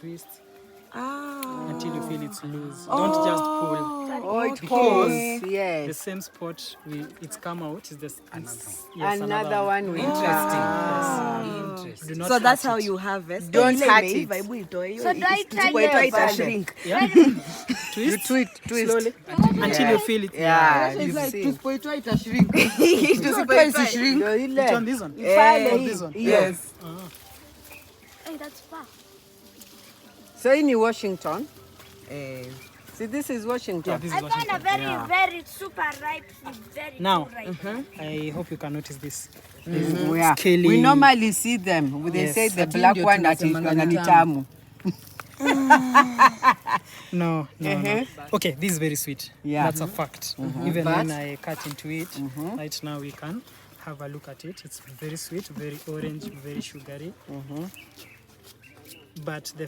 twist until you feel it's loose. Don't just pull. Okay. Yes. The same spot it's come out is Another one. Interesting. Do not So that's hurt how it. you harvest. Don't hurt it. So do I try It shrink. You twist slowly until you feel it. Yeah, It's you like see. tusipoitoa itashrink. Ndio ile. Which one? This one? This one? Yes. Hey, that's far. So in Washington, see this is Washington. Yeah, this is I found a Washington. very super ripe, very Now, ripe. I hope you can notice this. Yeah. Scaly. We normally see them. They Yes. say the Ati black ndio one that is tunasemanga ni tamu. No. Okay, this is very sweet. Yeah. That's a fact. Even But- when I cut into it, right now we can have a look at it. It's very sweet, very orange, very sugary. But the